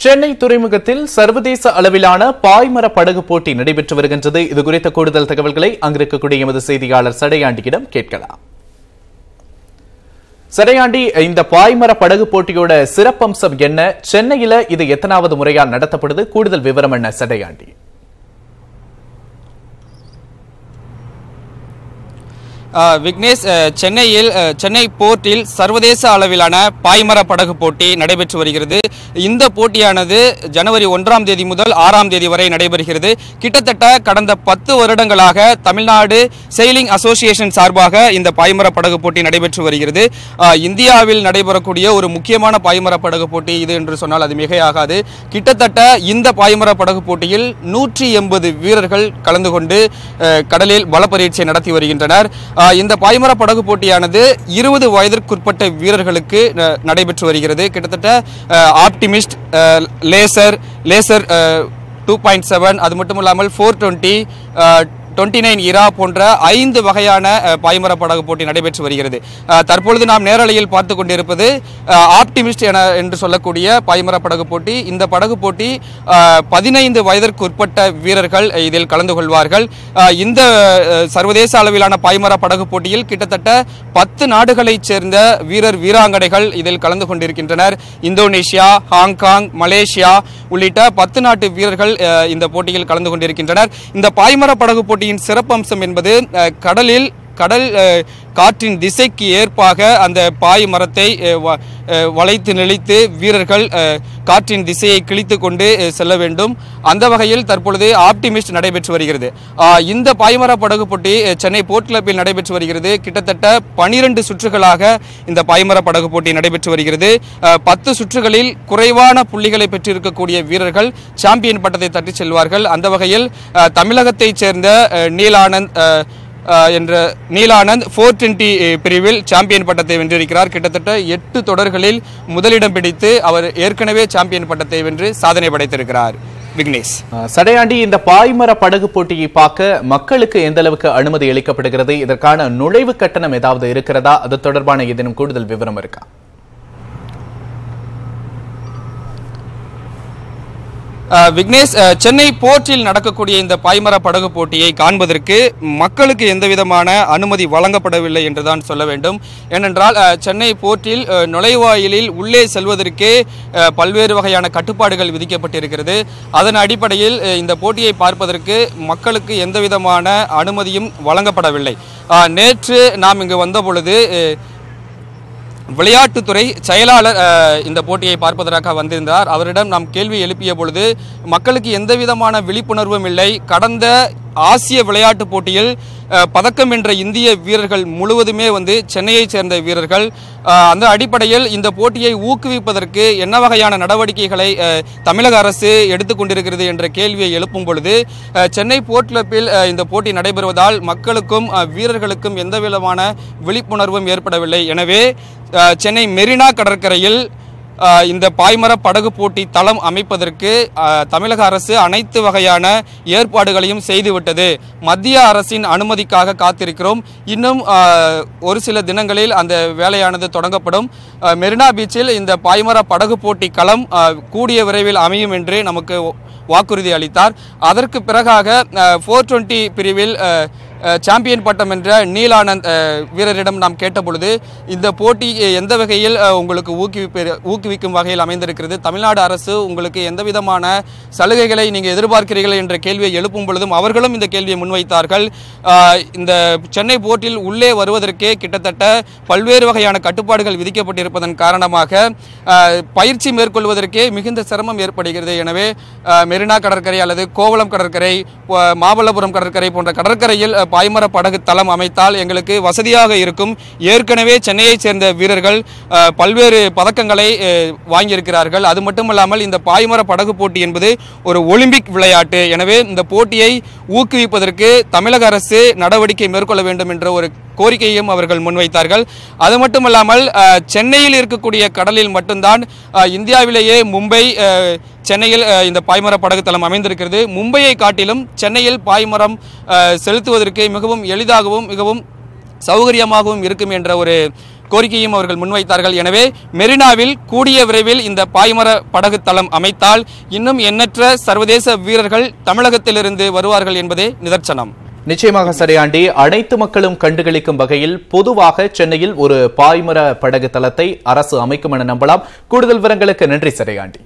சென்னை துறைமுகத்தில் சர்வதேச அளவிலான பாய்மர படகு போட்டி நடைபெற்று வருகின்றது. இதுகுறித்த கூடுதல் தகவல்களை அங்கிருக்கக்கூடிய எமது செய்தியாளர் சடையாண்டியிடம் கேட்கலாம். சடையாண்டி, இந்த பாய்மர படகு போட்டியோட சிறப்பம்சம் என்ன? சென்னையில இது எத்தனாவது முறையா நடத்தப்படுது? கூடுதல் விவரம் என்ன சடையாண்டி? விக்னேஷ், சென்னை போர்ட்டில் சர்வதேச அளவிலான பாய்மர படகு போட்டி நடைபெற்று வருகிறது. இந்த போட்டியானது ஜனவரி 1ஆம் தேதி முதல் 6ஆம் தேதி வரை நடைபெறுகிறது. கிட்டத்தட்ட கடந்த 10 வருடங்களாக தமிழ்நாடு செயிலிங் அசோசியேஷன் சார்பாக இந்த பாய்மர படகு போட்டி நடைபெற்று வருகிறது. இந்தியாவில் நடைபெறக்கூடிய ஒரு முக்கியமான பாய்மர படகு போட்டி இது என்று சொன்னால் அது மிகையாகாது. கிட்டத்தட்ட இந்த பாய்மர படகு போட்டியில் 180 வீரர்கள் கலந்து கொண்டு கடலில் பல பரீட்சை நடத்தி வருகின்றனர். இந்த பாய்மர படகு போட்டியானது 20 வயதிற்குட்பட்ட வீரர்களுக்கு நடைபெற்று வருகிறது. கிட்டத்தட்ட ஆப்டிமிஸ்ட், லேசர் 2.7, அது மட்டும் இல்லாமல் 420, 29 இரா போன்ற 5 வகையான பாய்மர படகு போட்டி நடைபெற்று வருகிறது. தற்பொழுது நாம் நேரலையில் பார்த்து கொண்டிருப்பது ஆப்டிமிஸ்ட் என்று சொல்லக்கூடிய பாய்மர படகு போட்டி. இந்த படகு போட்டி 15 வயதிற்கு உட்பட்ட வீரர்கள் இதில் கலந்து கொள்வார்கள். இந்த சர்வதேச அளவிலான பாய்மர படகு போட்டியில் கிட்டத்தட்ட 10 நாடுகளைச் சேர்ந்த வீராங்கனைகள் இதில் கலந்து கொண்டிருக்கின்றனர். இந்தோனேஷியா, ஹாங்காங், மலேசியா உள்ளிட்ட 10 நாட்டு வீரர்கள் இந்த போட்டியில் கலந்து கொண்டிருக்கின்றனர். இந்த பாய்மர படகு போட்டி சிறப்பம்சம் என்பது கடல் காற்றின் திசைக்கு ஏற்பாக அந்த பாய் மரத்தை வளைத்து நெளித்து வீரர்கள் காற்றின் திசையை கிழித்து கொண்டு செல்ல வேண்டும். அந்த வகையில் தற்பொழுது ஆப்டிமிஸ்ட் நடைபெற்று வருகிறது. இந்த பாய்மர படகு போட்டி சென்னை போர்ட் கிளப்பில் நடைபெற்று வருகிறது. கிட்டத்தட்ட 12 சுற்றுகளாக இந்த பாய்மர படகு போட்டி நடைபெற்று வருகிறது. 10 சுற்றுகளில் குறைவான புள்ளிகளை பெற்றிருக்கக்கூடிய வீரர்கள் சாம்பியன் பட்டத்தை தட்டி செல்வார்கள். அந்த வகையில் தமிழகத்தைச் சேர்ந்த நீலானந்த் 420 பிரிவில் சாம்பியன் பட்டத்தை வென்றிருக்கிறார். கிட்டத்தட்ட 8 தொடர்களில் முதலிடம் பிடித்து அவர் ஏற்கனவே சாம்பியன் பட்டத்தை வென்று சாதனை படைத்திருக்கிறார். விக்னேஷ், சடையாண்டி, இந்த பாய்மர படகு போட்டியை பார்க்க மக்களுக்கு எந்த அளவுக்கு அனுமதி அளிக்கப்படுகிறது? இதற்கான நுழைவு கட்டணம் ஏதாவது இருக்கிறதா? அது தொடர்பான ஏதேனும் கூடுதல் விவரம் இருக்கா? விக்னேஷ், சென்னை போர்ட்டில் நடக்கக்கூடிய இந்த பாய்மர படகு போட்டியை காண்பதற்கு மக்களுக்கு எந்தவிதமான அனுமதி வழங்கப்படவில்லை என்றுதான் சொல்ல வேண்டும். ஏனென்றால் சென்னை போர்ட்டில் நுழைவாயிலில் உள்ளே செல்வதற்கே பல்வேறு வகையான கட்டுப்பாடுகள் விதிக்கப்பட்டிருக்கிறது. அதன் அடிப்படையில் இந்த போட்டியை பார்ப்பதற்கு மக்களுக்கு எந்தவிதமான அனுமதியும் வழங்கப்படவில்லை. நேற்று நாம் இங்கு வந்த பொழுது விளையாட்டுத்துறை செயலாளர் இந்த போட்டியை பார்ப்பதற்காக வந்திருந்தார். அவரிடம் நாம் கேள்வி எழுப்பிய பொழுது மக்களுக்கு எந்தவிதமான விழிப்புணர்வும் இல்லை. கடந்த ஆசிய விளையாட்டு போட்டியில் பதக்கம் வென்ற இந்திய வீரர்கள் முழுவதுமே சென்னையைச் சேர்ந்த வீரர்கள். அந்த அடிப்படையில் இந்த போட்டியை ஊக்குவிப்பதற்கு என்ன வகையான நடவடிக்கைகளை தமிழக அரசு எடுத்துக்கொண்டிருக்கிறது என்ற கேள்வியை எழுப்பும் பொழுது சென்னை போர்ட் கிளப்பில் இந்த போட்டி நடைபெறுவதால் மக்களுக்கும் வீரர்களுக்கும் எந்தவிதமான விழிப்புணர்வும் ஏற்படவில்லை. எனவே சென்னை மெரினா கடற்கரையில் இந்த பாய்மர படகு போட்டி தளம் அமைப்பதற்கு தமிழக அரசு அனைத்து வகையான ஏற்பாடுகளையும் செய்துவிட்டது. மத்திய அரசின் அனுமதிக்காக காத்திருக்கிறோம். இன்னும் ஒரு சில தினங்களில் அந்த வேலையானது தொடங்கப்படும். மெரினா பீச்சில் இந்த பாய்மர படகு போட்டி களம் கூடிய விரைவில் அமையும் என்று நமக்கு வாக்குறுதி அளித்தார். அதற்கு பிறகாக 420 பிரிவில் சாம்பியன் பட்டம் என்ற நீலானந்த் வீரரிடம் நாம் கேட்டபொழுது இந்த போட்டி எந்த வகையில் உங்களுக்கு ஊக்குவிக்கும் வகையில் அமைந்திருக்கிறது, தமிழ்நாடு அரசு உங்களுக்கு எந்த விதமான சலுகைகளை நீங்கள் எதிர்பார்க்கிறீர்கள் என்ற கேள்வியை எழுப்பும் பொழுதும் அவர்களும் இந்த கேள்வியை முன்வைத்தார்கள். இந்த சென்னை போர்ட்டில் உள்ளே வருவதற்கே கிட்டத்தட்ட பல்வேறு வகையான கட்டுப்பாடுகள் விதிக்கப்பட்டிருப்பதன் காரணமாக பயிற்சி மேற்கொள்வதற்கே மிகுந்த சிரமம் ஏற்படுகிறது. எனவே மெரினா கடற்கரை அல்லது கோவளம் கடற்கரை, மாமல்லபுரம் கடற்கரை போன்ற கடற்கரையில் பாய்மர படகு தளம் அமைத்தால் எங்களுக்கு வசதியாக இருக்கும். ஏற்கனவே சென்னையைச் சேர்ந்த வீரர்கள் பல்வேறு பதக்கங்களை வாங்கியிருக்கிறார்கள். அது மட்டுமல்லாமல் இந்த பாய்மர படகு போட்டி என்பது ஒரு ஒலிம்பிக் விளையாட்டு. எனவே இந்த போட்டியை ஊக்குவிப்பதற்கு தமிழக அரசு நடவடிக்கை மேற்கொள்ள வேண்டும் என்ற ஒரு கோரிக்கையும் அவர்கள் முன்வைத்தார்கள். அது மட்டுமல்லாமல் சென்னையில் இருக்கக்கூடிய கடலில் மட்டும்தான் இந்தியாவிலேயே மும்பை, சென்னையில் இந்த பாய்மர படகு தளம் அமைந்திருக்கிறது. மும்பையை காட்டிலும் சென்னையில் பாய்மரம் செலுத்துவதற்கு மிகவும் எளிதாகவும் மிகவும் சௌகரியமாகவும் இருக்கும் என்ற ஒரு கோரிக்கையும் அவர்கள் முன்வைத்தார்கள். எனவே மெரினாவில் கூடிய விரைவில் இந்த பாய்மர படகு தளம் அமைத்தால் இன்னும் எண்ணற்ற சர்வதேச வீரர்கள் தமிழகத்திலிருந்து வருவார்கள் என்பதே நிதர்சனம். நிச்சயமாக சரியாண்டி, அனைத்து மக்களும் கண்டுகளிக்கும் வகையில் பொதுவாக சென்னையில் ஒரு பாய்மர படகு தளத்தை அரசு அமைக்கும் என நம்பலாம். கூடுதல் விவரங்களுக்கு நன்றி சரியாண்டி.